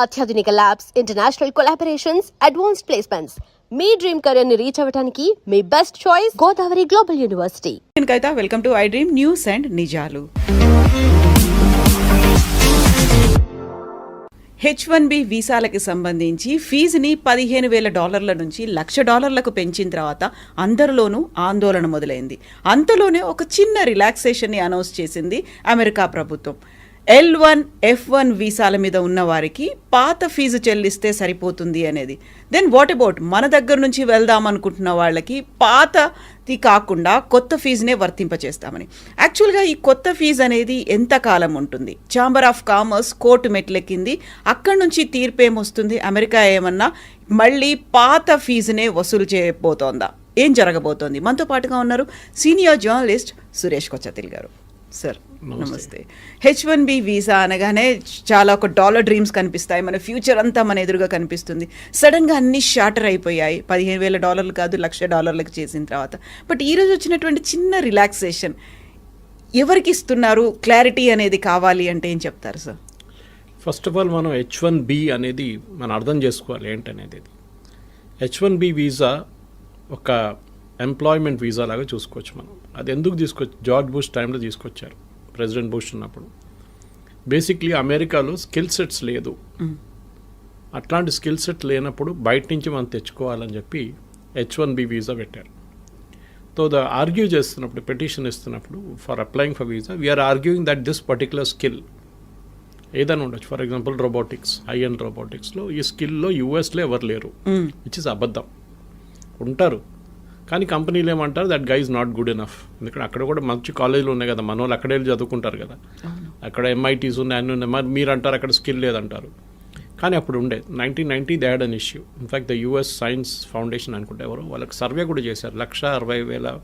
అత్యాధునిక labs, international collaborations, advanced placements. మీ dream career ని రీచ్ అవ్వడానికి మీ best choice Godavari global university. Kavitha, welcome to I dream news and నిజాలు. H1B వీసాలకి సంబంధించి ఫీజుని $15,000 నుంచి $1,00,000 పెంచిన తర్వాత అందరిలోనూ ఆందోళన మొదలైంది. అంతలోనే ఒక చిన్న రిలాక్సేషన్ని అనౌన్స్ చేసింది అమెరికా ప్రభుత్వం. L1, F1 వీసాల మీద ఉన్న వారికి పాత ఫీజు చెల్లిస్తే సరిపోతుంది అనేది. దెన్ వాట్ అబౌట్ మన దగ్గర నుంచి వెళ్దాం అనుకుంటున్న వాళ్ళకి పాతది కాకుండా కొత్త ఫీజునే వర్తింపచేస్తామని. యాక్చువల్గా ఈ కొత్త ఫీజు అనేది ఎంతకాలం ఉంటుంది? ఛాంబర్ ఆఫ్ కామర్స్ కోర్టు మెట్లెక్కింది. అక్కడి నుంచి తీర్పేమొస్తుంది? అమెరికా ఏమన్నా మళ్ళీ పాత ఫీజునే వసూలు చేయబోతోందా? ఏం జరగబోతోంది? మనతో పాటుగా ఉన్నారు సీనియర్ జర్నలిస్ట్ సురేష్ కొచ్చతిల్ గారు. సార్ నమస్తే. H1B వీసా అనగానే చాలా ఒక డాలర్ డ్రీమ్స్ కనిపిస్తాయి, మన ఫ్యూచర్ అంతా మన ఎదురుగా కనిపిస్తుంది. సడన్గా అన్ని షార్టర్ అయిపోయాయి. $15,000 కాదు $1,00,000 చేసిన తర్వాత. బట్ ఈరోజు వచ్చినటువంటి చిన్న రిలాక్సేషన్ ఎవరికి ఇస్తున్నారు? క్లారిటీ అనేది కావాలి అంటే ఏం చెప్తారు సార్? ఫస్ట్ ఆఫ్ ఆల్ మనం H1B అనేది మనం అర్థం చేసుకోవాలి ఏంటనేది. H1B వీసా ఒక ఎంప్లాయ్మెంట్ వీసా లాగా చూసుకోవచ్చు మనం. అది ఎందుకు జార్జ్ బుష్ టైంలో తీసుకొచ్చారు, ప్రెసిడెంట్ బుష్ ఉన్నప్పుడు. బేసిక్లీ అమెరికాలో స్కిల్ సెట్స్ లేదు. అట్లాంటి స్కిల్ సెట్ లేనప్పుడు బయట నుంచి మనం తెచ్చుకోవాలని చెప్పి H1B వీసా పెట్టారు. సో ఆర్గ్యూ చేస్తున్నప్పుడు, పెటిషన్ ఇస్తున్నప్పుడు for applying for visa, we're arguing that this particular skill ఏదైనా ఉండొచ్చు. For example robotics, high and రోబోటిక్స్లో ఈ స్కిల్లో యూఎస్లో ఎవరు లేరు, విచ్ ఇస్ అబద్ధం. ఉంటారు కానీ కంపెనీలు ఏమంటారు, that guy is not good enough. ఎందుకంటే అక్కడ కూడా మంచి కాలేజీలు ఉన్నాయి కదా, మన వాళ్ళు అక్కడే చదువుకుంటారు కదా, అక్కడ MITs ఉన్నాయి, అన్నీ ఉన్నాయి. మరి మీరు అంటారు అక్కడ స్కిల్ లేదంటారు. కానీ అప్పుడు ఉండే 1990 they had an issue. In fact the US science foundation అనుకుంటే ఎవరు వాళ్ళకి సర్వే కూడా చేశారు. 160,000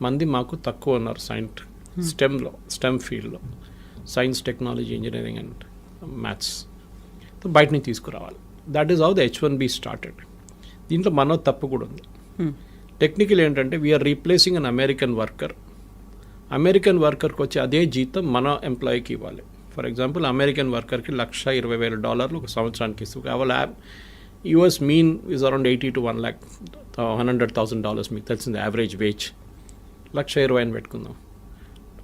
మంది మాకు తక్కువ ఉన్నారు స్టెమ్ ఫీల్డ్లో, science, technology, engineering and maths. బయట నుంచి తీసుకురావాలి. That is how the H1B started. దీంట్లో మన తప్పు కూడా ఉంది. టెక్నికల్ ఏంటంటే వీఆర్ రీప్లేసింగ్ అన్ అమెరికన్ వర్కర్కి వచ్చి అదే జీతం మన ఎంప్లాయీకి ఇవ్వాలి. ఫర్ ఎగ్జాంపుల్ అమెరికన్ వర్కర్కి $120,000 ఒక సంవత్సరానికి ఇస్తూ కావాలి. US mean is around $80,000 to $100,000. మీకు తెలిసింది యావరేజ్ వేజ్. 120,000 అని పెట్టుకుందాం.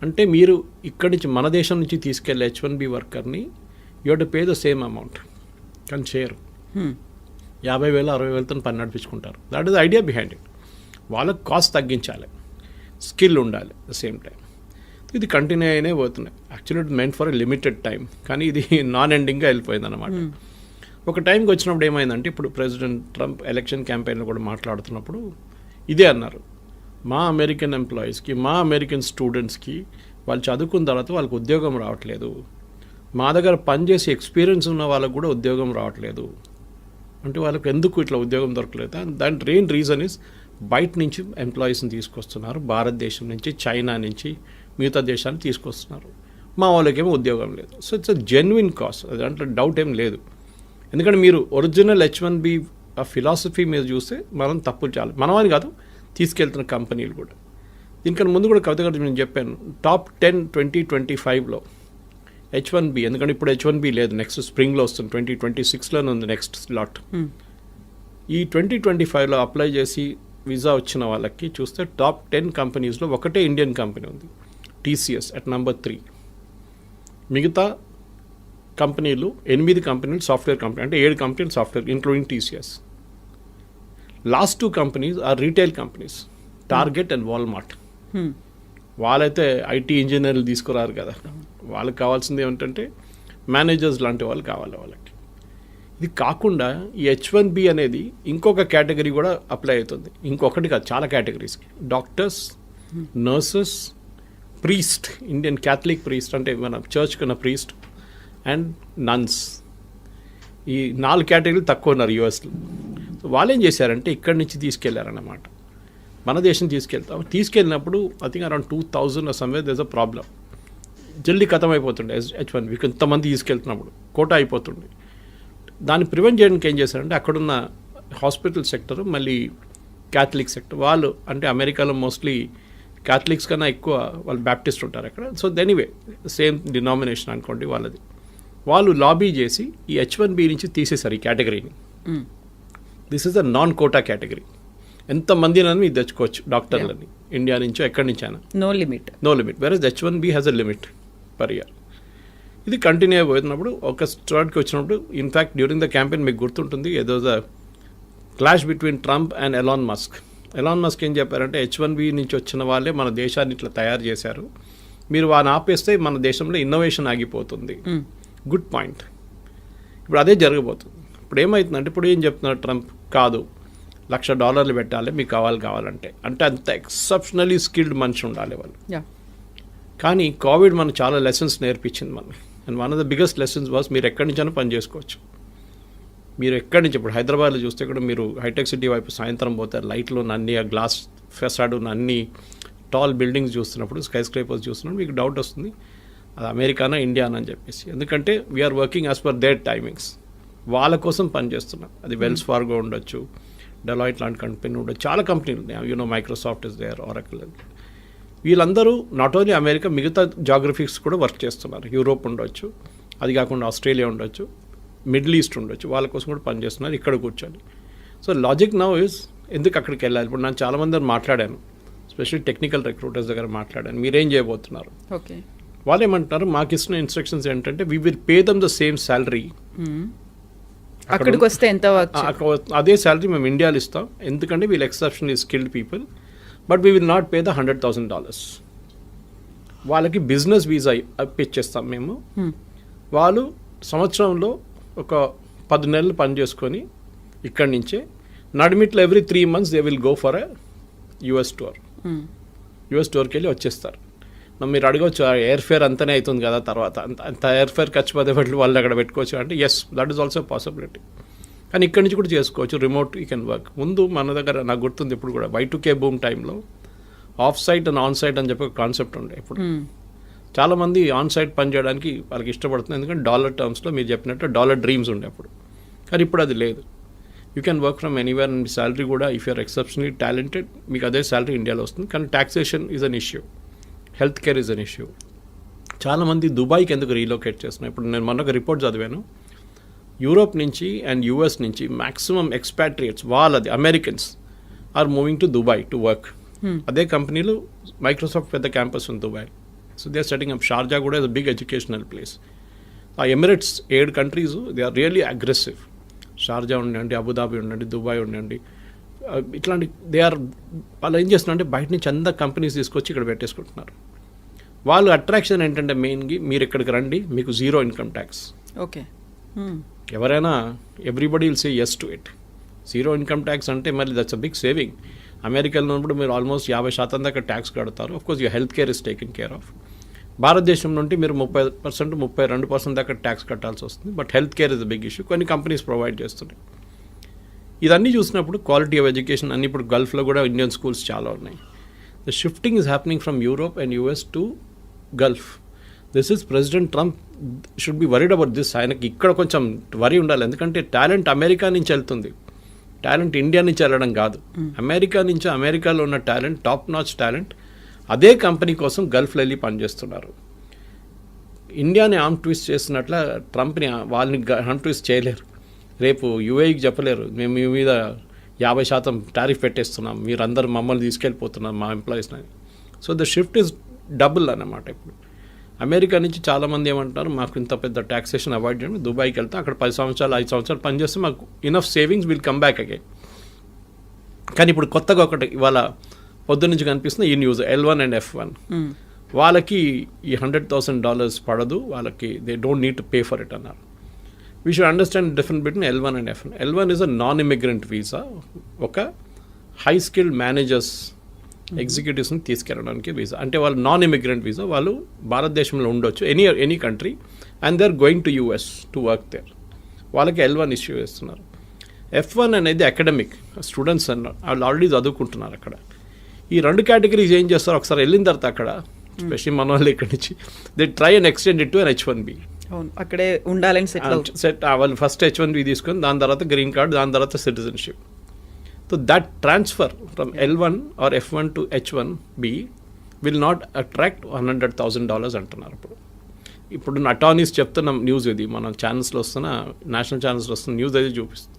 అంటే మీరు ఇక్కడి నుంచి మన దేశం నుంచి తీసుకెళ్ళే H1B వర్కర్ని you to pay the same amount, కానీ చేయరు. 50,000 60,000తో పని నడిపించుకుంటారు. That is idea behind it. వాళ్ళకి కాస్ట్ తగ్గించాలి, స్కిల్ ఉండాలి ద సేమ్ టైం. ఇది కంటిన్యూ అయినే పోతున్నాయి. Actually it meant for a limited time, కానీ ఇది నాన్ ఎండింగ్గా వెళ్ళిపోయింది అనమాట. ఒక టైంకి వచ్చినప్పుడు ఏమైందంటే, ఇప్పుడు ప్రెసిడెంట్ ట్రంప్ ఎలక్షన్ క్యాంపెయిన్లో కూడా మాట్లాడుతున్నప్పుడు ఇదే అన్నారు, మా అమెరికన్ ఎంప్లాయీస్కి, మా అమెరికన్ స్టూడెంట్స్కి వాళ్ళు చదువుకున్న తర్వాత వాళ్ళకి ఉద్యోగం రావట్లేదు, మా దగ్గర పనిచేసి ఎక్స్పీరియన్స్ ఉన్న వాళ్ళకు కూడా ఉద్యోగం రావట్లేదు. అంటే వాళ్ళకి ఎందుకు ఇట్లా ఉద్యోగం దొరకలేదు? దాని మెయిన్ రీజన్ ఇస్ బయట నుంచి ఎంప్లాయీస్ని తీసుకొస్తున్నారు, భారతదేశం నుంచి, చైనా నుంచి, మిగతా దేశాన్ని తీసుకొస్తున్నారు. మా వాళ్ళకేమో ఉద్యోగం లేదు. So it's a genuine cost, దాంట్లో డౌట్ ఏం లేదు. ఎందుకంటే మీరు ఒరిజినల్ H1B ఫిలాసఫీ మీద చూస్తే మనం తప్పులు చాలు, మనమని కాదు తీసుకెళ్తున్న కంపెనీలు కూడా. దీనికన్నా ముందు కూడా కవిత గారు నేను చెప్పాను, టాప్ 10 2025లో H1B, ఎందుకంటే ఇప్పుడు H1B లేదు, నెక్స్ట్ స్ప్రింగ్లో వస్తుంది, 2026లోనే ఉంది నెక్స్ట్ స్లాట్. ఈ 2025లో అప్లై చేసి వీసా వచ్చిన వాళ్ళకి చూస్తే టాప్ 10 కంపెనీస్లో ఒకటే ఇండియన్ కంపెనీ ఉంది, TCS అట్ నెంబర్ 3. మిగతా కంపెనీలు 8 కంపెనీలు సాఫ్ట్వేర్ కంపెనీ, అంటే 7 కంపెనీలు software including TCS. Last 2 companies are retail companies, target and Walmart. వాళ్ళైతే IT ఇంజనీర్లు తీసుకురారు కదా, వాళ్ళకి కావాల్సింది ఏమిటంటే మేనేజర్స్ లాంటి వాళ్ళు కావాలి వాళ్ళకి. ఇది కాకుండా ఈ H1B అనేది ఇంకొక కేటగిరీ కూడా అప్లై అవుతుంది. ఇంకొకటి కాదు, చాలా కేటగిరీస్కి. Doctors, nurses, priest, Indian Catholic priest అంటే మన చర్చ్కి ఉన్న ప్రీస్ట్, అండ్ నన్స్. ఈ 4 కేటగిరీలు తక్కువ ఉన్నారు USలో. వాళ్ళు ఏం చేశారంటే ఇక్కడి నుంచి తీసుకెళ్లారన్నమాట, మన దేశం తీసుకెళ్ళినప్పుడు I think around 2,000 somewhere there is a problem. జల్దీ ఖతం అయిపోతుండే H1B, ఇంతమంది తీసుకెళ్తున్నప్పుడు కోటా అయిపోతుండే. దాన్ని ప్రివెంట్ చేయడానికి ఏం చేశారంటే అక్కడున్న హాస్పిటల్ సెక్టర్, మళ్ళీ క్యాథలిక్ సెక్టర్, వాళ్ళు అంటే అమెరికాలో మోస్ట్లీ క్యాథలిక్స్ కన్నా ఎక్కువ వాళ్ళు బ్యాప్టిస్ట్ ఉంటారు అక్కడ. సో ఎనీవే సేమ్ డినామినేషన్ అనుకోండి వాళ్ళది. వాళ్ళు లాబీ చేసి ఈ H1B నుంచి తీసేశారు ఈ కేటగిరీని. This is a non quota category. ఎంతమందినని మీరు తెచ్చుకోవచ్చు డాక్టర్లని, ఇండియా నుంచో ఎక్కడి నుంచైనా, no limit. Versus H1B has a limit per year. ఇది కంటిన్యూ అయిపోతున్నప్పుడు ఒక స్టార్ట్కి వచ్చినప్పుడు, ఇన్ఫ్యాక్ట్ డ్యూరింగ్ ద క్యాంపెయిన్ మీకు గుర్తుంటుంది, ఏదో the clash between Trump and Elon Musk. Elon Musk ఏం చెప్పారంటే H1B నుంచి వచ్చిన వాళ్ళే మన దేశాన్ని ఇట్లా తయారు చేశారు, మీరు వాడిని ఆపేస్తే మన దేశంలో ఇన్నోవేషన్ ఆగిపోతుంది. Good point. ఇప్పుడు అదే జరగబోతుంది. ఇప్పుడు ఏమవుతుందంటే, ఇప్పుడు ఏం చెప్తున్నారు ట్రంప్, కాదు $1,00,000 పెట్టాలి మీకు కావాలంటే, అంటే అంత ఎక్సెప్షనలీ స్కిల్డ్ మనిషి ఉండాలి వాళ్ళు. కానీ కోవిడ్ మనకు చాలా లెసన్స్ నేర్పించింది మనకి. And one of the biggest lessons was మీరు ఎక్కడి నుంచైనా పని చేసుకోవచ్చు. మీరు ఎక్కడి నుంచి, ఇప్పుడు హైదరాబాద్లో చూస్తే కూడా మీరు హైటెక్ సిటీ వైపు సాయంత్రం పోతారు, లైట్లు ఉన్న అన్ని, ఆ గ్లాస్ ఫెసాడ్ ఉన్న అన్ని టాల్ బిల్డింగ్స్ చూస్తున్నప్పుడు, స్కై స్క్రేపర్స్ చూస్తున్నప్పుడు మీకు డౌట్ వస్తుంది అది అమెరికానా ఇండియానా అని చెప్పేసి. ఎందుకంటే we're working as per their timings. వాళ్ళ కోసం పనిచేస్తున్నాం. అది వెల్స్ ఫార్గో ఉండొచ్చు, డెలాయిట్ లాంటి కంపెనీ ఉండొచ్చు, చాలా కంపెనీలు ఉన్నాయి. Microsoft is there, Oracle. వీళ్ళందరూ నాట్ ఓన్లీ అమెరికా, మిగతా జాగ్రఫీస్ కూడా వర్క్ చేస్తున్నారు. యూరోప్ ఉండొచ్చు, అది కాకుండా ఆస్ట్రేలియా ఉండొచ్చు, మిడిల్ ఈస్ట్ ఉండొచ్చు, వాళ్ళ కోసం కూడా పనిచేస్తున్నారు ఇక్కడ కూర్చొని. సో లాజిక్ నౌ ఇస్, ఎందుకు అక్కడికి వెళ్ళాలి? ఇప్పుడు నేను చాలామంది మాట్లాడాను, ఎస్పెషల్లీ టెక్నికల్ రిక్రూటర్స్ దగ్గర మాట్లాడాను, మీరేం చేయబోతున్నారు? ఓకే, వాళ్ళు ఏమంటున్నారు, మాకు ఇస్తున్న ఇన్స్ట్రక్షన్స్ ఏంటంటే we will pay them the same salary. అక్కడికి వస్తే ఎంత అదే శాలరీ మేము ఇండియాలో ఇస్తాం, ఎందుకంటే వీళ్ళు exceptionally skilled people, but we will not pay the $100,000. వాళ్ళకి బిజినెస్ వీసా ఇప్పించేస్తాం మేము. వాళ్ళు సంవత్సరంలో ఒక 10 నెలలు పని చేసుకొని ఇక్కడి నుంచే నడిమిట్లో every 3 months they will go for a US tour. US టూర్కి వెళ్ళి వచ్చేస్తారు. మీరు అడగవచ్చు, ఎయిర్ ఫేర్ అంతనే అవుతుంది కదా, తర్వాత అంత ఎయిర్ ఫేర్ ఖర్చు పదేపట్లు వాళ్ళు అక్కడ పెట్టుకోవచ్చు అంటే, yes, that is also possibility. కానీ ఇక్కడి నుంచి కూడా చేసుకోవచ్చు, రిమోట్ యూ కెన్ వర్క్. ముందు మన దగ్గర నాకు గుర్తుంది ఇప్పుడు కూడా Y2K బూమ్ టైంలో off site and on site అని చెప్పి ఒక కాన్సెప్ట్ ఉండే. ఇప్పుడు చాలామంది ఆన్ సైట్ పని చేయడానికి వాళ్ళకి ఇష్టపడుతుంది, ఎందుకంటే డాలర్ టర్మ్స్లో మీరు చెప్పినట్టు డాలర్ డ్రీమ్స్ ఉండే అప్పుడు. కానీ ఇప్పుడు అది లేదు. You can work from anywhere. And salary కూడా, ఇఫ్ యూఆర్ ఎక్సెప్షనలీ టాలెంటెడ్, మీకు అదే శాలరీ ఇండియాలో వస్తుంది. కానీ taxation is an issue, health care is an issue. చాలామంది దుబాయ్కి ఎందుకు రీలొకేట్ చేస్తున్నారు? ఇప్పుడు నేను మొన్న ఒక రిపోర్ట్ చదివాను, యూరోప్ నుంచి అండ్ యూఎస్ నుంచి మ్యాక్సిమం ఎక్స్పాట్రియేట్స్, వాళ్ళది Americans are moving to Dubai to work. అదే కంపెనీలు, మైక్రోసాఫ్ట్ పెద్ద క్యాంపస్ ఉంది Dubai. So they are setting up. Sharjah కూడా is a big educational place. ఆ Emirates 7 countries they are really aggressive. Sharjah ఉండండి, Abu Dhabi ఉండండి, Dubai ఉండండి, ఇట్లాంటి దే ఆర్, వాళ్ళు ఏం చేస్తున్నారంటే బయట నుంచి అంతా కంపెనీస్ తీసుకొచ్చి ఇక్కడ పెట్టేసుకుంటున్నారు. వాళ్ళు అట్రాక్షన్ ఏంటంటే మెయిన్గా, మీరు ఇక్కడికి రండి, మీకు 0 ఇన్కమ్ ట్యాక్స్. ఓకే, ఎవరైనా everybody will say yes to it. 0 income tax అంటే మళ్ళీ దట్స్ అ బిగ్ సేవింగ్. అమెరికాలో ఉన్నప్పుడు మీరు ఆల్మోస్ట్ 50% దాకా ట్యాక్స్ కడతారు. Of course your health care is taken care of. భారతదేశం నుండి మీరు 30%, 32% దాకా ట్యాక్స్ కట్టాల్సి వస్తుంది. But health care is a big issue. కొన్ని కంపెనీస్ ప్రొవైడ్ చేస్తున్నాయి. ఇదన్నీ చూసినప్పుడు క్వాలిటీ ఆఫ్ ఎడ్యుకేషన్ అన్ని, ఇప్పుడు గల్ఫ్లో కూడా ఇండియన్ స్కూల్స్ చాలా ఉన్నాయి. The shifting is happening from Europe and US to Gulf. This is president Trump should be worried about this. ఆయనకి ఇక్కడ కొంచెం వరీ ఉండాలి, ఎందుకంటే టాలెంట్ అమెరికా నుంచి వెళ్తుంది, టాలెంట్ ఇండియా నుంచి వెళ్ళడం కాదు. అమెరికా నుంచి, అమెరికాలో ఉన్న టాలెంట్, టాప్ నాచ్ టాలెంట్ అదే కంపెనీ కోసం గల్ఫ్లో వెళ్ళి పనిచేస్తున్నారు. ఇండియాని ఆర్మ్ ట్విస్ట్ చేస్తున్నట్ల ట్రంప్ని వాళ్ళని ఆర్మ్ ట్విస్ట్ చేయలేరు. రేపు యూఏఈకి చెప్పలేరు, మేము మీ మీద 50% టారిఫ్ పెట్టేస్తున్నాం, మీరందరూ మమ్మల్ని తీసుకెళ్ళిపోతున్నారు మా ఎంప్లాయీస్ని. So the shift is double అన్నమాట. ఇప్పుడు అమెరికా నుంచి చాలామంది ఏమంటారు, మాకు ఇంత పెద్ద ట్యాక్సేషన్ అవాయిడ్ చేయండి, దుబాయ్కి వెళ్తే అక్కడ 10 సంవత్సరాలు 5 సంవత్సరాలు పనిచేస్తే మాకు enough savings will come back again. కానీ ఇప్పుడు కొత్తగా ఒకటి ఇవాళ పొద్దు నుంచి కనిపిస్తుంది ఈ న్యూస్, L1 అండ్ F1. వాళ్ళకి ఈ $100,000 పడదు, వాళ్ళకి they don't need to pay for it అన్నారు. We should understand difference between L1 and F1. L1 is a non immigrant visa, ఒక హై స్కిల్డ్ మేనేజర్స్, ఎగ్జిక్యూటివ్స్ని తీసుకెళ్ళడానికి వీసా. అంటే వాళ్ళు నాన్ ఇమిగ్రెంట్ వీసా, వాళ్ళు భారతదేశంలో ఉండొచ్చు, any country, and they are going to US to work there. వాళ్ళకి L1 ఇష్యూ చేస్తున్నారు. F1 అనేది అకాడమిక్ స్టూడెంట్స్ అన్నారు, వాళ్ళు ఆల్రెడీ చదువుకుంటున్నారు అక్కడ. ఈ 2 కేటగిరీస్ ఏం చేస్తారు, ఒకసారి వెళ్ళిన తర్వాత అక్కడ, స్పెషల్లీ మన వాళ్ళు ఇక్కడి నుంచి, they try and extend it to an H1B. అక్కడే ఉండాలని సెట్ వాళ్ళు ఫస్ట్ H1B తీసుకొని, దాని తర్వాత గ్రీన్ కార్డ్, దాని తర్వాత citizenship. So that transfer from L1 or F1 to H1B will not attract $100,000 అంటున్నారు. ఇప్పుడు ఇప్పుడు అటార్నీస్ చెప్తున్న న్యూస్ ఇది మన ఛానల్స్లో వస్తున్న నేషనల్ ఛానల్స్లో వస్తున్న న్యూస్ అది చూపిస్తుంది.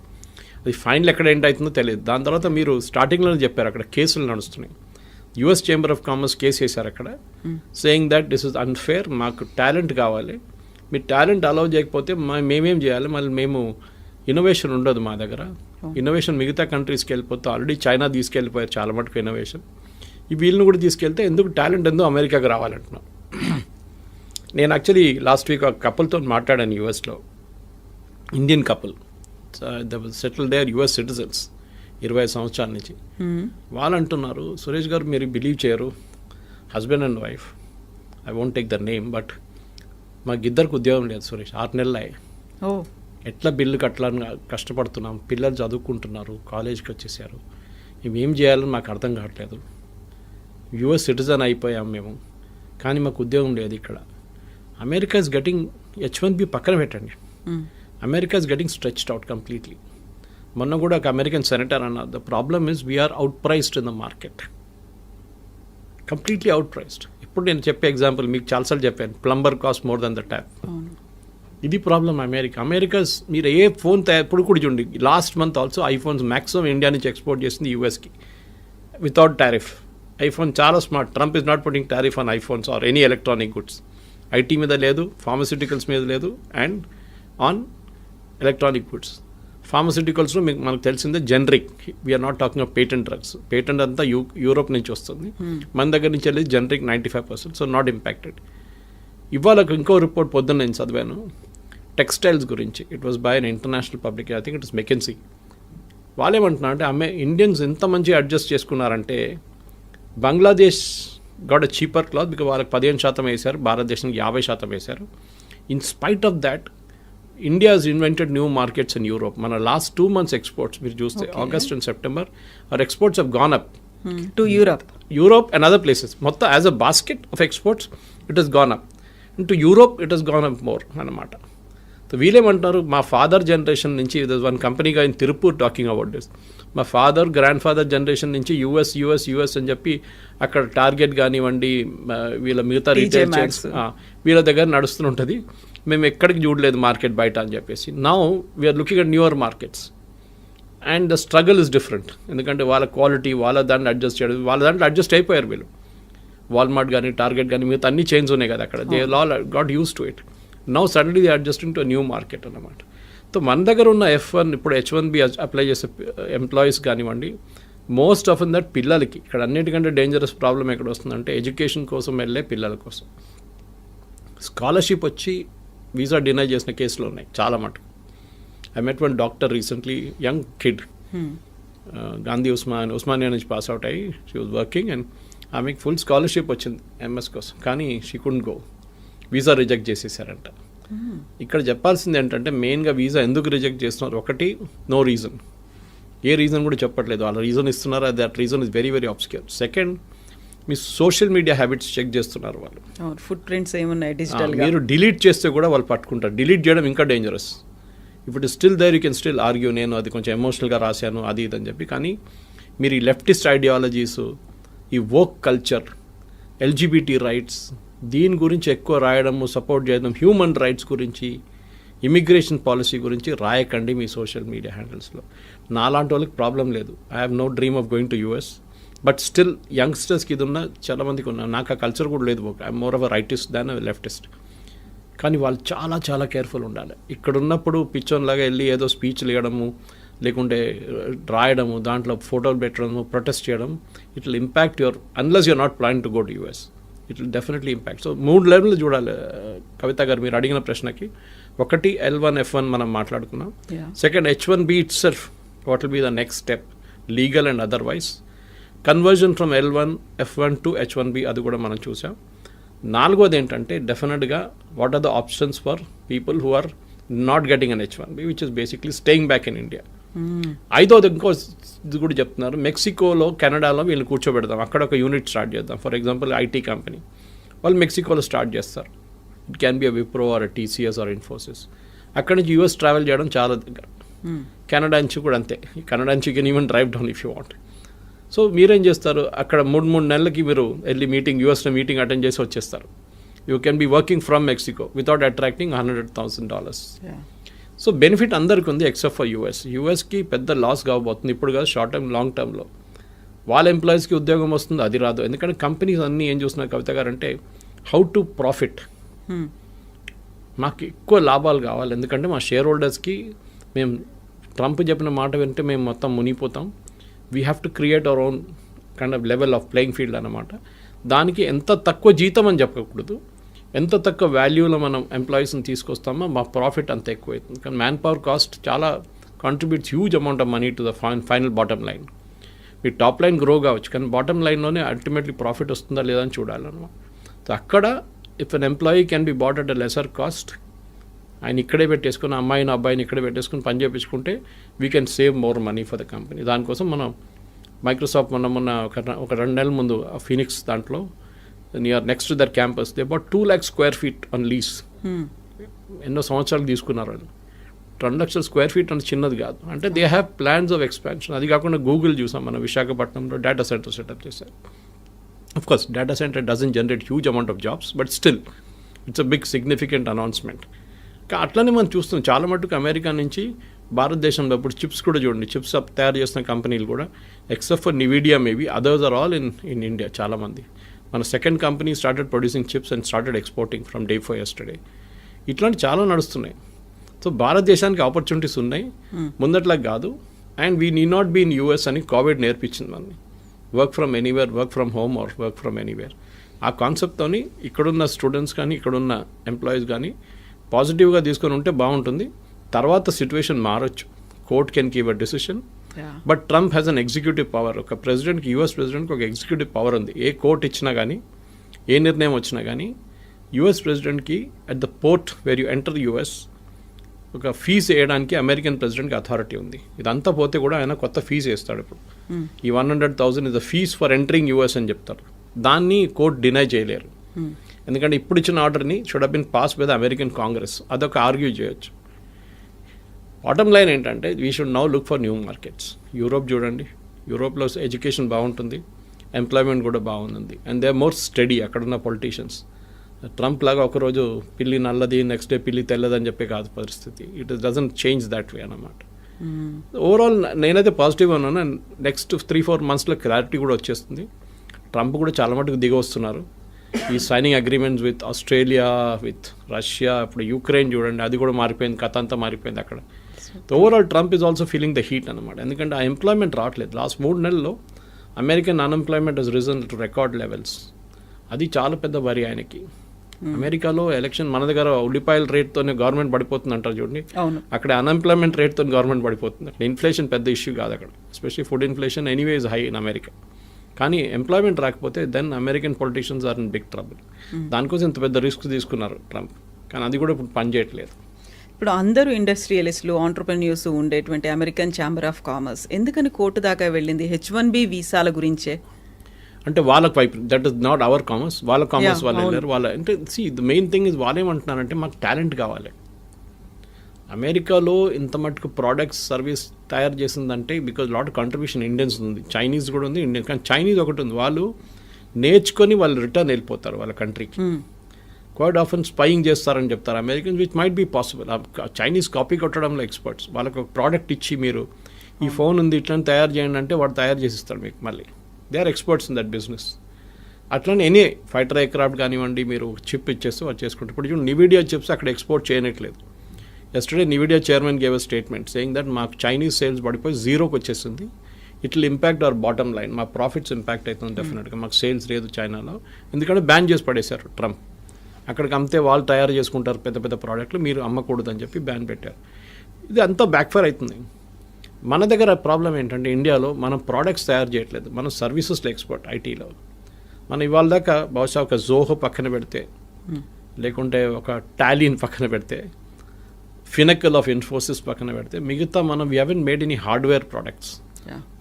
అది ఫైనల్ ఎక్కడ ఎండ్ అవుతుందో తెలియదు. దాని తర్వాత మీరు స్టార్టింగ్లోనే చెప్పారు అక్కడ కేసులు నడుస్తున్నాయి. US chamber of commerce case వేశారు అక్కడ, saying that this is unfair, మాకు టాలెంట్ కావాలి, మీరు టాలెంట్ అలౌ చేయకపోతే మేమేం చేయాలి, మళ్ళీ మేము ఇన్నోవేషన్ ఉండదు మా దగ్గర. ఇన్నోవేషన్ మిగతా కంట్రీస్కి వెళ్ళిపోతే ఆల్రెడీ చైనా తీసుకెళ్ళిపోయారు చాలా మటుకు ఇన్నోవేషన్, ఈ వీళ్ళని కూడా తీసుకెళ్తే ఎందుకు టాలెంట్ ఎందుకు అమెరికాకి రావాలంటున్నాం. నేను యాక్చువల్లీ లాస్ట్ వీక్ ఒక కపుల్తో మాట్లాడాను యూఎస్లో, Indian couple, settle there US citizens 20 సంవత్సరాల నుంచి. వాళ్ళు అంటున్నారు, సురేష్ గారు మీరు బిలీవ్ చేయరు, husband and wife, I won't take the name, but మాకు ఇద్దరికి ఉద్యోగం లేదు సురేష్, 6 నెలలు అయ్యాయి, ఎట్లా బిల్లు కట్టాలని కష్టపడుతున్నాం, పిల్లలు చదువుకుంటున్నారు, కాలేజ్కి వచ్చేసారు, ఇవేం చేయాలని మాకు అర్థం కావట్లేదు, యుఎస్ సిటిజన్ అయిపోయాం మేము, కానీ మాకు ఉద్యోగం లేదు ఇక్కడ. అమెరికా ఇస్ గెటింగ్ H1B పక్కన పెట్టండి, America is getting stretched out completely. మొన్న కూడా ఒక అమెరికన్ సెనేటర్ అన్నారు, the problem is we're out priced in the market, completely out priced. ఇప్పుడు నేను చెప్పే ఎగ్జాంపుల్ మీకు చాలాసార్లు చెప్పాను, plumber cost more than the tap. ఇది ప్రాబ్లం అమెరికా. మీరు ఏ ఫోన్ ఇప్పుడు కూడా చూడండి, last month also iPhones maximum India నుంచి ఎక్స్పోర్ట్ చేసింది యూఎస్కి వితౌట్ టారిఫ్. ఐఫోన్ చాలా smart, Trump is not putting tariff on iPhones or any electronic goods. IT మీద లేదు, ఫార్మస్యూటికల్స్ మీద లేదు, అండ్ ఆన్ ఎలక్ట్రానిక్ గుడ్స్. ఫార్మస్యూటికల్స్లో మనకు తెలిసిందే generic, we're not talking of patent drugs. Patent అంతా యూరోప్ నుంచి వస్తుంది, మన దగ్గర నుంచి వెళ్ళి జనరిక్ 95%, సో నాట్ ఇంపాక్టెడ్. ఇవాళ ఇంకో రిపోర్ట్ పొద్దున్న నేను చదివాను టెక్స్టైల్స్ గురించి, it was by an international public, I think it is McKinsey. వాళ్ళు ఏమంటున్నారు అంటే ఇండియన్స్ ఎంత మంచిగా అడ్జస్ట్ చేసుకున్నారంటే, Bangladesh got a cheaper cloth because వాళ్ళకి 15% వేశారు, భారతదేశానికి 50% వేశారు. In spite of that India has invented new markets in Europe. మన లాస్ట్ 2 months ఎక్స్పోర్ట్స్ మీరు చూస్తే August and September our exports have gone up to Europe and other places. మొత్తం as a basket of exports it has gone up. To Europe it has gone up more అన్నమాట. So వీళ్ళేమంటారు, మా father generation నుంచి, one కంపెనీగా in Tirupur talking about this, మా father grand father generation నుంచి US అని చెప్పి అక్కడ టార్గెట్ కానివ్వండి, వీళ్ళ మిగతా రీటైల్ చైన్స్ వీళ్ళ దగ్గర నడుస్తుంటుంది, మేము ఎక్కడికి చూడలేదు మార్కెట్ బయట అని చెప్పేసి. Now we're looking at newer markets and the struggle is different. ఎందుకంటే వాళ్ళ క్వాలిటీ వాళ్ళ దాంట్లో అడ్జస్ట్ చేయడం, వాళ్ళ దాంట్లో అడ్జస్ట్ అయిపోయారు వీళ్ళు. వాల్మార్ట్ కానీ టార్గెట్ కానీ మిగతా అన్ని చైన్స్ ఉన్నాయి కదా అక్కడ, they all got use to it. Now suddenly they adjusting to new market అన్నమాట. సో మన దగ్గర ఉన్న F1 ఇప్పుడు H1B అప్లై చేసే ఎంప్లాయీస్ కానివ్వండి, మోస్ట్ ఆఫ్ దట్ పిల్లలకి, ఇక్కడ అన్నిటికంటే డేంజరస్ ప్రాబ్లం ఎక్కడ వస్తుందంటే ఎడ్యుకేషన్ కోసం వెళ్ళే పిల్లల కోసం స్కాలర్షిప్ వచ్చి వీసా డినై చేసిన కేసులు ఉన్నాయి చాలా మటుకు. I met one doctor recently, young kid, Gandhi Osmania నుంచి పాస్ అవుట్ అయ్యి షీ వాజ్ వర్కింగ్ అండ్ ఆమెకి ఫుల్ స్కాలర్షిప్ వచ్చింది MS కోసం, కానీ she couldn't go, visa reject చేసేసారంట. ఇక్కడ చెప్పాల్సింది ఏంటంటే మెయిన్గా వీసా ఎందుకు రిజెక్ట్ చేస్తున్నారు, ఒకటి నో రీజన్, ఏ రీజన్ కూడా చెప్పట్లేదు, వాళ్ళ రీజన్ ఇస్తున్నారు, that reason is very very obscure. Second, మీ సోషల్ మీడియా హ్యాబిట్స్ చెక్ చేస్తున్నారు వాళ్ళు, ఫుట్ ప్రింట్స్ ఏమున్నాయి డిజిటల్, మీరు డిలీట్ చేస్తే కూడా వాళ్ళు పట్టుకుంటారు. డిలీట్ చేయడం ఇంకా డేంజరస్. ఇప్పుడు still there you can still argue, నేను అది కొంచెం ఎమోషనల్గా రాశాను అది ఇది అని చెప్పి, కానీ మీరు ఈ లెఫ్టిస్ట్ ఐడియాలజీస్, ఈ వోక్ కల్చర్, LGBT రైట్స్, దీని గురించి ఎక్కువ రాయడము, సపోర్ట్ చేయడం, హ్యూమన్ రైట్స్ గురించి, ఇమిగ్రేషన్ పాలసీ గురించి రాయకండి మీ సోషల్ మీడియా హ్యాండిల్స్లో. నాలాంటి వాళ్ళకి ప్రాబ్లం లేదు, I have no dream of going to US, but still యంగ్స్టర్స్కి ఇది ఉన్న చాలామందికి ఉన్నా, నాకు ఆ కల్చర్ కూడా లేదు, I'm more of a rightist than leftist. కానీ వాళ్ళు చాలా చాలా కేర్ఫుల్ ఉండాలి. ఇక్కడ ఉన్నప్పుడు పిచ్చోన్లాగా వెళ్ళి ఏదో స్పీచ్లు ఇవ్వడము, లేకుంటే రాయడము, దాంట్లో ఫోటోలు పెట్టడము, ప్రొటెస్ట్ చేయడం, it will impact your, unless you're not plan to go to US, it will definitely impact. So 3 లెవెల్లు చూడాలి కవిత గారు మీరు అడిగిన ప్రశ్నకి. ఒకటి L1 F1 మనం మాట్లాడుకున్నాం. Second H1B itself, what will be the next step legal and otherwise. Conversion from L1 F1 to H1B అది కూడా మనం చూసాం. 4వది ఏంటంటే డెఫినెట్గా what are the options for people who are not getting an H1B, which is basically staying back in India. 5వది ఇంకో ఇది కూడా చెప్తున్నారు, మెక్సికోలో కెనడాలో వీళ్ళు కూర్చోబెడదాం, అక్కడ ఒక యూనిట్ స్టార్ట్ చేద్దాం. ఫర్ ఎగ్జాంపుల్ IT కంపెనీ వాళ్ళు మెక్సికోలో స్టార్ట్ చేస్తారు, it can be a Wipro or TCS or Infosys. అక్కడి నుంచి US ట్రావెల్ చేయడం చాలా దగ్గర. కెనడా నుంచి కూడా అంతే, కెనడా నుంచి can even drive down if you want. So మీరేం చేస్తారు, అక్కడ 3 నెలలకి మీరు వెళ్ళి మీటింగ్, USలో మీటింగ్ అటెండ్ చేసి వచ్చేస్తారు. You can be working from Mexico without attracting $100,000. Yeah. So benefit అందరికీ ఉంది ఎక్సెప్ట్ ఫర్ యూఎస్కి పెద్ద లాస్ కాబోతుంది ఇప్పుడు కాదు, షార్ట్ టర్మ్ లాంగ్ టర్మ్లో వాళ్ళ ఎంప్లాయీస్కి ఉద్యోగం వస్తుంది, అది రాదు. ఎందుకంటే కంపెనీస్ అన్నీ ఏం చూస్తున్నారు కవిత గారు అంటే హౌ టు ప్రాఫిట్, మాకు ఎక్కువ లాభాలు కావాలి. ఎందుకంటే మా షేర్ హోల్డర్స్కి మేము ట్రంప్ చెప్పిన మాట వింటే మేము మొత్తం మునిగిపోతాం. We have to create our own kind of level of playing field అన్నమాట. దానికి ఎంత తక్కువ జీతం అని చెప్పకూడదు, ఎంత తక్కువ వాల్యూలో మనం ఎంప్లాయీస్ని తీసుకొస్తామో మా ప్రాఫిట్ అంత ఎక్కువ అవుతుంది. కానీ మ్యాన్ పవర్ కాస్ట్ చాలా contributes huge amount of money to the final bottom line. మీ టాప్ లైన్ గ్రో కావచ్చు కానీ బాటమ్ లైన్లోనే అల్టిమేట్లీ ప్రాఫిట్ వస్తుందా లేదా అని చూడాలన్నమాట. సో అక్కడ if an employee can be bought at a lesser cost, ఆయన ఇక్కడే పెట్టేసుకుని అమ్మాయిని అబ్బాయిని ఇక్కడే పెట్టేసుకుని పని చేయించుకుంటే we can save more money for the company. దానికోసం మనం మైక్రోసాఫ్ట్ మొన్న ఒక 2 నెలల ముందు ఫీనిక్స్ దాంట్లో near next to their campus they about 2 lakh square feet on lease. ఎన్నో సంవత్సరాలు తీసుకున్నారు వాళ్ళు. 2 లక్షల స్క్వేర్ ఫీట్ అంటే చిన్నది కాదు. అంటే they have plans of expansion. అది కాకుండా గూగుల్ చూసాం మనం విశాఖపట్నంలో డేటా సెంటర్ సెటప్ చేశారు. Of course, data center doesn't generate huge amount of jobs, but still, it's a big significant announcement. అట్లనే మనం చూస్తున్నాం చాలా మటుకు అమెరికా నుంచి భారతదేశంలో ఇప్పుడు చిప్స్ కూడా చూడండి, చిప్స్ తయారు చేస్తున్న కంపెనీలు కూడా except for Nvidia maybe others are all in India. చాలామంది మన second company started producing chips and started exporting from day for yesterday. ఇట్లాంటి చాలా నడుస్తున్నాయి. సో భారతదేశానికి ఆపర్చునిటీస్ ఉన్నాయి ముందట్లా కాదు. And we need not be in US అని కోవిడ్ నేర్పించింది మనని. Work from anywhere, work from home or work from anywhere. ఆ కాన్సెప్ట్తోని ఇక్కడున్న స్టూడెంట్స్ కానీ ఇక్కడున్న ఎంప్లాయీస్ కానీ పాజిటివ్గా తీసుకొని ఉంటే బాగుంటుంది. తర్వాత సిచ్యువేషన్ మారచ్చు, court can give a decision. But Trump has an executive power. ఒక ప్రెసిడెంట్కి, యూఎస్ ప్రెసిడెంట్కి ఒక ఎగ్జిక్యూటివ్ పవర్ ఉంది. ఏ కోర్ట్ ఇచ్చినా కానీ, ఏ నిర్ణయం వచ్చినా కానీ యూఎస్ ప్రెసిడెంట్కి at the port where you enter US ఒక ఫీజు వేయడానికి అమెరికన్ ప్రెసిడెంట్కి అథారిటీ ఉంది. ఇదంతా పోతే కూడా ఆయన కొత్త ఫీజు వేస్తాడు. ఇప్పుడు ఈ 100,000 is the fees for entering US అని చెప్తారు. దాన్ని కోర్ట్ డినై చేయలేరు. ఎందుకంటే ఇప్పుడు ఇచ్చిన ఆర్డర్ని should have been pass by the American Congress. అదొక ఆర్గ్యూ చేయొచ్చు. బాటమ్ లైన్ ఏంటంటే we should now look for new markets. Europe చూడండి, యూరోప్లో ఎడ్యుకేషన్ బాగుంటుంది, ఎంప్లాయ్మెంట్ కూడా బాగుంది. And they are more study అక్కడున్న పొలిటీషియన్స్. ట్రంప్ లాగా ఒకరోజు పిల్లి నల్లది, నెక్స్ట్ డే పిల్లి తెల్లదని చెప్పే కాదు పరిస్థితి. It doesn't change that way అన్నమాట. ఓవరాల్ నేనైతే పాజిటివ్గా ఉన్నాను. అండ్ నెక్స్ట్ 3-4 monthsలో క్లారిటీ కూడా వచ్చేస్తుంది. ట్రంప్ కూడా చాలా మటుకు దిగి వస్తున్నారు. ఈ signing agreements with Australia, with Russia, ఇప్పుడు యుక్రెయిన్ చూడండి, అది కూడా మారిపోయింది, కథ అంతా మారిపోయింది అక్కడ. Overall Trump is also feeling the heat అనమాట. ఎందుకంటే ఆ ఎంప్లాయ్మెంట్ రావట్లేదు. లాస్ట్ 3 నెలల్లో American unemployment has risen to record levels. అది చాలా పెద్ద వరి ఆయనకి. అమెరికాలో ఎలక్షన్ మన దగ్గర ఉల్లిపాయల రేట్తోనే గవర్నమెంట్ పడిపోతుంది అంటారు చూడండి, అక్కడ అన్ఎంప్లాయ్మెంట్ రేట్తో గవర్నమెంట్ పడిపోతుంది. అక్కడ ఇన్ఫ్లేషన్ పెద్ద ఇష్యూ కాదు అక్కడ, especially food inflation anyway is high in America. కానీ ఎంప్లాయ్మెంట్ రాకపోతే then American politicians are in big trouble. దానికోసం ఇంత పెద్ద రిస్క్ తీసుకున్నారు ట్రంప్. కానీ అది కూడా ఇప్పుడు పనిచేయట్లేదు. ఇప్పుడు అందరూ ఇండస్ట్రియలిస్టులు, ఆంటర్ప్రెన్యూర్స్ ఉండేటువంటి అమెరికన్ ఛాంబర్ ఆఫ్ కామర్స్ ఎందుకని కోర్టు దాకా వెళ్ళింది H-1B వీసాల గురించే? అంటే వాళ్ళకి వైపు that is not our commerce, వాళ్ళ కామర్స్ వాళ్ళు వెళ్ళారు. వాళ్ళ అంటే ద మెయిన్ థింగ్ ఇస్ వాళ్ళు ఏమంటున్నారంటే మాకు టాలెంట్ కావాలి. అమెరికాలో ఇంత మటుకు ప్రోడక్ట్స్ సర్వీస్ తయారు చేసిందంటే బికాజ్ లాట్ కంట్రిబ్యూషన్ ఇండియన్స్ ఉంది, చైనీస్ కూడా ఉంది, ఇండియన్. కానీ చైనీస్ ఒకటి ఉంది, వాళ్ళు నేర్చుకొని వాళ్ళు రిటర్న్ వెళ్ళిపోతారు వాళ్ళ కంట్రీకి. క్వైట్ ఆఫెన్ స్పైయింగ్ చేస్తారని చెప్తారు Americans, which might be possible. Chinese copy కొట్టడంలో ఎక్స్పర్ట్స్. వాళ్ళకి ఒక ప్రోడక్ట్ ఇచ్చి మీరు ఈ ఫోన్ ఉంది ఇట్లా తయారు చేయండి అంటే వాడు తయారు చేసిస్తాడు మీకు. మళ్ళీ they are experts in that business. అట్లనే ఎనీ ఫైటర్ ఎయిర్క్రాఫ్ట్ కానివ్వండి, మీరు చిప్ ఇచ్చేస్తే వాళ్ళు చేసుకుంటారు. ఇప్పుడు చూడండి నివిడియా చిప్స్ అక్కడ ఎక్స్పోర్ట్ చేయనట్లేదు. Yesterday Nvidia chairman gave a statement saying that మాకు చైనీస్ సేల్స్ పడిపోయి 0కి వచ్చేసింది. It will impact our bottom line, మా ప్రాఫిట్స్ ఇంపాక్ట్ అవుతుంది డెఫినెట్గా. మాకు సేల్స్ లేదు చైనాలో, ఎందుకంటే బ్యాన్ చేసి పడేశారు ట్రంప్. అక్కడికి అమ్మితే వాళ్ళు తయారు చేసుకుంటారు పెద్ద పెద్ద ప్రోడక్ట్లు, మీరు అమ్మకూడదని చెప్పి బ్యాన్ పెట్టారు. ఇది అంతా బ్యాక్ఫైర్ అవుతుంది. మన దగ్గర ప్రాబ్లం ఏంటంటే ఇండియాలో మనం ప్రోడక్ట్స్ తయారు చేయట్లేదు, మనం సర్వీసెస్లో ఎక్స్పర్ట్. ఐటీలో మనం ఇవాళ దాకా బహుశా ఒక జోహో పక్కన పెడితే, లేకుంటే ఒక టాలీని పక్కన పెడితే, ఫినకల్ ఆఫ్ ఇన్ఫోసిస్ పక్కన పెడితే, మిగతా మనం we haven't made any hardware products.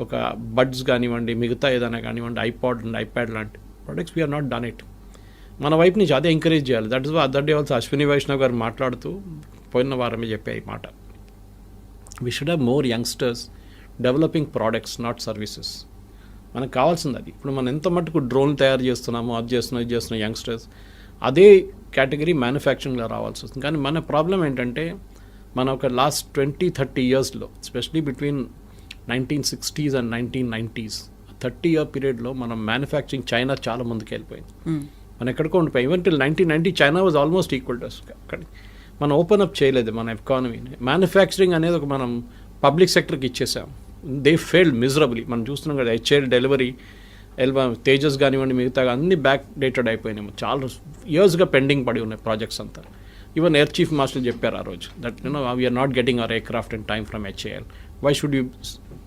ఒక బడ్స్ కానివ్వండి, మిగతా ఏదైనా కానివ్వండి, ఐపాడ్ అండ్ ఐప్యాడ్ లాంటి products we're not done it. మన వైపు నుంచి అదే ఎంకరేజ్ చేయాలి. That is other day also Ashwini Vaishnav garu మాట్లాడుతూ పోయిన వారమే చెప్పే ఈ మాట. We should have more youngsters developing products, not services. మనకు కావాల్సింది అది. ఇప్పుడు మనం ఎంత మటుకు డ్రోన్ తయారు చేస్తున్నామో, అది చేస్తున్నాం, ఇది చేస్తున్నాం, యంగ్స్టర్స్ అదే కేటగిరీ మ్యానుఫ్యాక్చరింగ్లో రావాల్సి వస్తుంది. కానీ మన ప్రాబ్లం ఏంటంటే మన ఒక లాస్ట్ 20-30 ఇయర్స్లో especially between 1960s and 1990s 30-year పీరియడ్లో మనం మ్యానుఫ్యాక్చరింగ్ చైనా చాలా ముందుకు వెళ్ళిపోయింది. మనం ఎక్కడికో ఉండిపోయి even till 1990 China was almost equal to అక్కడ. మనం ఓపెన్ అప్ చేయలేదు మన ఎకానమీని. మ్యానుఫ్యాక్చరింగ్ అనేది ఒక మనం పబ్లిక్ సెక్టర్కి ఇచ్చేసాం. They failed miserably. మనం చూస్తున్నాం కదా, HAL డెలివరీ, తేజస్ కానివ్వండి, మిగతా అన్ని బ్యాక్ డేటెడ్ అయిపోయినాయి. చాలా ఇయర్స్గా పెండింగ్ పడి ఉన్నాయి ప్రాజెక్ట్స్ అంతా. ఈవెన్ ఎయిర్ చీఫ్ మాస్టర్ చెప్పారు ఆ రోజు that we're not getting our aircraft in time from HAL. Why should you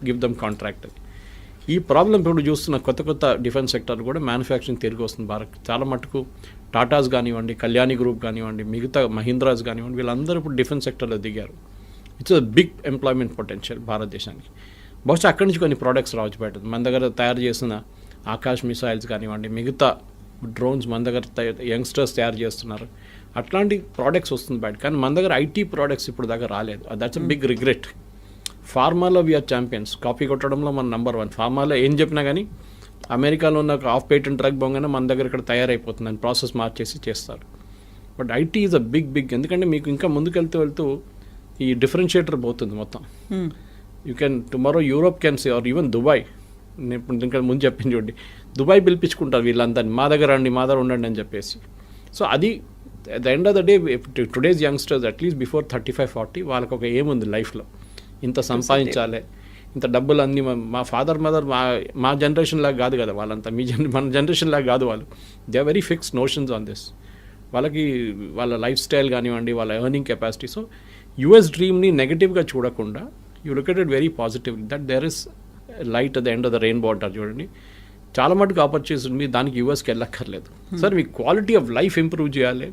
give them contract? ఈ ప్రాబ్లం ఇప్పుడు చూస్తున్న కొత్త డిఫెన్స్ సెక్టర్ కూడా మ్యానుఫ్యాక్చరింగ్ తిరిగి వస్తుంది భారత్. చాలా మటుకు టాటాస్ కానివ్వండి, కళ్యాణి గ్రూప్ కానివ్వండి, మిగతా మహీంద్రాస్ కానివ్వండి, వీళ్ళందరూ ఇప్పుడు డిఫెన్స్ సెక్టర్లో దిగారు. ఇట్స్ బిగ్ ఎంప్లాయ్మెంట్ పొటెన్షియల్ భారతదేశానికి. బహుశా అక్కడి నుంచి కొన్ని ప్రోడక్ట్స్ రావచ్చు బయట. మన దగ్గర తయారు చేసిన ఆకాశ్ మిసైల్స్ కానివ్వండి, మిగతా డ్రోన్స్ మన దగ్గర యంగ్స్టర్స్ తయారు చేస్తున్నారు. అట్లాంటి ప్రోడక్ట్స్ వస్తుంది బయట. కానీ మన దగ్గర IT ప్రోడక్ట్స్ ఇప్పుడు దాకా రాలేదు. That's a big regret. ఫార్మాలో వీఆర్ ఛాంపియన్స్. కాపీ కొట్టడంలో మన నెంబర్ 1. ఫార్మాలో ఏం చెప్పినా కానీ అమెరికాలో ఉన్న ఆఫ్ పేటెంట్ డ్రగ్ బొంగనే మన దగ్గర ఇక్కడ తయారైపోతుందని ప్రాసెస్ మార్చేసి చేస్తారు. But IT is a big ఎందుకంటే మీకు ఇంకా ముందుకు వెళ్తూ ఈ డిఫరెన్షియేటర్ పోతుంది మొత్తం. You can tomorrow Europe can say or even Dubai. నేను ఇప్పుడు ఇంకా ముందు చెప్పింది చూడండి, దుబాయ్ పిలిపించుకుంటారు వీళ్ళందరినీ, మా దగ్గర ఉండండి అని చెప్పేసి. సో అది at the end of the day today's youngsters at least before 35-40 వాళ్ళకి ఒక ఏం ఉంది లైఫ్లో, ఇంత సంపాదించాలి, ఇంత డబ్బులు అన్నీ. మా ఫాదర్ మదర్ మా జనరేషన్ లాగా కాదు కదా వాళ్ళంతా, మన జనరేషన్ లాగా కాదు వాళ్ళు. They are very fixed notions on this. వాళ్ళకి వాళ్ళ లైఫ్ స్టైల్ కానివ్వండి, వాళ్ళ ఎర్నింగ్ కెపాసిటీ. సో US డ్రీమ్ని నెగటివ్గా చూడకుండా you look at it very positive that there is light at the end of the rainbow అంటారు చూడండి. చాలా మటుకు ఆపర్చునిటీస్ ఉంది, దానికి USకి వెళ్ళక్కర్లేదు. సార్ మీ క్వాలిటీ ఆఫ్ లైఫ్ ఇంప్రూవ్ చేయాలి,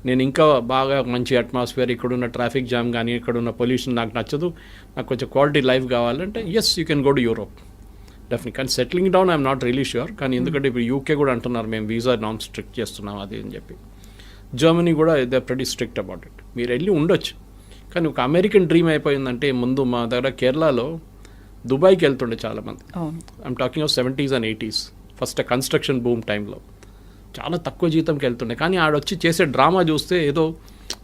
నేను ఇంకా బాగా మంచి అట్మాస్ఫియర్, ఇక్కడున్న ట్రాఫిక్ జామ్ కానీ ఇక్కడున్న పొల్యూషన్ నాకు నచ్చదు, నాకు కొంచెం క్వాలిటీ లైఫ్ కావాలంటే yes you can go to Europe definite. కానీ settling down I'm not really sure. కానీ ఎందుకంటే ఇప్పుడు UK కూడా అంటున్నారు మేము వీసా నామ్స్ స్ట్రిక్ట్ చేస్తున్నాం అది అని చెప్పి. జర్మనీ కూడా they pretty strict about it. మీరు వెళ్ళి ఉండొచ్చు. కానీ ఒక అమెరికన్ డ్రీమ్ అయిపోయిందంటే ముందు మా దగ్గర కేరళలో దుబాయ్కి వెళ్తుండే చాలామంది. I'm talking of 70s and 80s first construction boom టైంలో చాలా తక్కువ జీతంకి వెళ్తుండే. కానీ ఆడొచ్చి చేసే డ్రామా చూస్తే ఏదో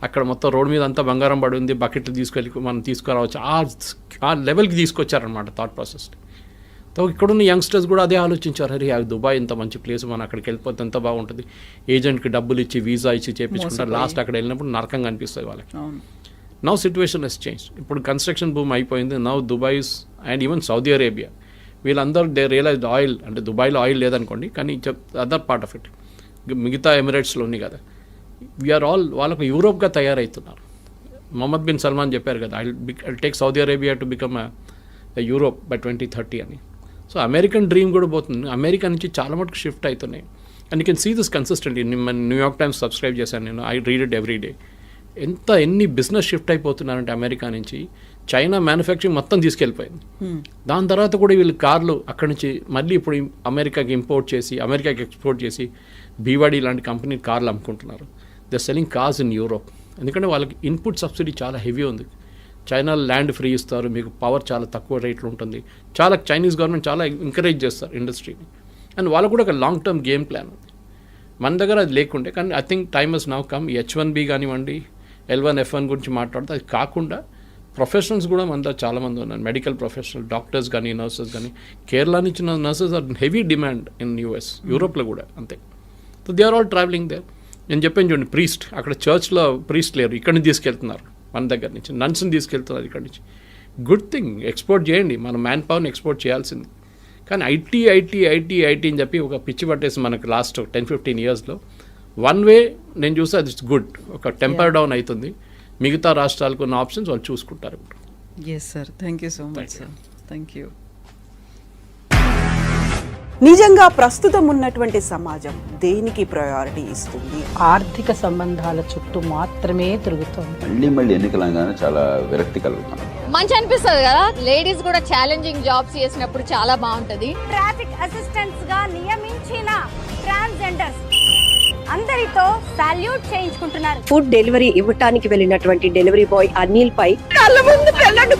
అక్కడ మొత్తం రోడ్ మీద అంతా బంగారం పడి ఉంది, బకెట్లు తీసుకెళ్ళి మనం తీసుకురావచ్చు, ఆ లెవెల్కి తీసుకొచ్చారనమాట థాట్ ప్రాసెస్ని. సో ఇక్కడున్న యంగ్స్టర్స్ కూడా అదే ఆలోచించారు, అరే దుబాయ్ ఇంత మంచి ప్లేస్, మనం అక్కడికి వెళ్ళిపోతే ఎంత బాగుంటుంది, ఏజెంట్కి డబ్బులు ఇచ్చి వీసా ఇచ్చి చేయించుకుంటారు, లాస్ట్ అక్కడ వెళ్ళినప్పుడు నరకంగా అనిపిస్తుంది వాళ్ళకి. Now situation has change. ఇప్పుడు కన్స్ట్రక్షన్ బూమ్ అయిపోయింది. Now Dubai's and even Saudi Arabia వీళ్ళందరూ దే రియలైజ్డ్ ఆయిల్ అంటే దుబాయ్లో ఆయిల్ లేదనుకోండి, కానీ అదర్ పార్ట్ ఆఫ్ ఇట్ మిగతా ఎమిరేట్స్లో ఉంది కదా, వీఆర్ ఆల్ వాళ్ళకు యూరోప్గా తయారవుతున్నారు. మొహమ్మద్ బిన్ సల్మాన్ చెప్పారు కదా, I take Saudi Arabia to become Europe by 2030 అని. సో అమెరికన్ డ్రీమ్ కూడా పోతుంది. అమెరికా నుంచి చాలా మటుకు షిఫ్ట్ అవుతున్నాయి. And you can see this consistently. New York Times subscribe చేశాను నేను, I read it every day. ఎన్ని బిజినెస్ షిఫ్ట్ అయిపోతున్నారంటే అమెరికా నుంచి చైనా మ్యానుఫ్యాక్చరింగ్ మొత్తం తీసుకెళ్ళిపోయింది. దాని తర్వాత కూడా వీళ్ళు కార్లు అక్కడి నుంచి మళ్ళీ ఇప్పుడు అమెరికాకి ఇంపోర్ట్ చేసి అమెరికాకి ఎక్స్పోర్ట్ చేసి BYD లాంటి కంపెనీ కార్లు అమ్ముకుంటున్నారు. They selling cars in Europe. ఎందుకంటే వాళ్ళకి ఇన్పుట్ సబ్సిడీ చాలా హెవీ ఉంది. చైనాలో ల్యాండ్ ఫ్రీ ఇస్తారు, మీకు పవర్ చాలా తక్కువ రేట్లు ఉంటుంది. చాలా చైనీస్ గవర్నమెంట్ చాలా ఎంకరేజ్ చేస్తారు ఇండస్ట్రీని. అండ్ వాళ్ళకు కూడా ఒక లాంగ్ టర్మ్ గేమ్ ప్లాన్ ఉంది. మన దగ్గర అది లేకుండే. కానీ I think time has now come. H1B కానివ్వండి, L1, F1 గురించి మాట్లాడితే అది కాకుండా ప్రొఫెషనల్స్ కూడా మన దగ్గర చాలామంది ఉన్నారు. మెడికల్ ప్రొఫెషనల్, డాక్టర్స్ కానీ నర్సెస్ కానీ. కేరళ నుంచి nurses are heavy demand in US, యూరోప్లో కూడా అంతే. So they are all travelling they. నేను చెప్పాను చూడండి, ప్రీస్ట్ అక్కడ చర్చ్లో ప్రీస్ట్ లేరు, ఇక్కడి నుంచి తీసుకెళ్తున్నారు మన దగ్గర నుంచి. నన్స్ని తీసుకెళ్తున్నారు ఇక్కడి నుంచి. గుడ్ థింగ్, ఎక్స్పోర్ట్ చేయండి, మన మ్యాన్ పవర్ని ఎక్స్పోర్ట్ చేయాల్సింది. కానీ ఐటీ అని చెప్పి ఒక పిచ్చి పట్టేసి మనకు లాస్ట్ 10-15 ఇయర్స్లో వన్ వే నేను చూస్తే అది గుడ్, ఒక టెంపర్ డౌన్ అవుతుంది. మిగతా రాష్ట్రాలకు ఉన్న ఆప్షన్స్ వాళ్ళు చూసుకుంటారు. Yes sir, thank you so much sir. Thank you. నిజంగా ప్రస్తుతం ఉన్నటువంటి సమాజం దేనికి ప్రయారిటీ ఇస్తుంది? ఆర్థిక సంబంధాల చుట్టూ మాత్రమే తిరుగుతుంది. మళ్ళీ ఎన్నికలంగానే చాలా విరక్తి కలుగుతాం. మంచి అనిపిస్తుంది కదా, లేడీస్ కూడా ఛాలెంజింగ్ జాబ్స్ చేసినప్పుడు చాలా బాగుంటది. ట్రాఫిక్ అసిస్టెంట్స్ గా నియమించిన ట్రాన్స్జెండర్స్ అందరితో సాల్యూట్ చేయించుకుంటున్నారు. ఫుడ్ డెలివరీ ఇవ్వటానికి వెళ్ళినటువంటి డెలివరీ బాయ్ అనిల్ పై కళ్ళ ముందు పెళ్ళండి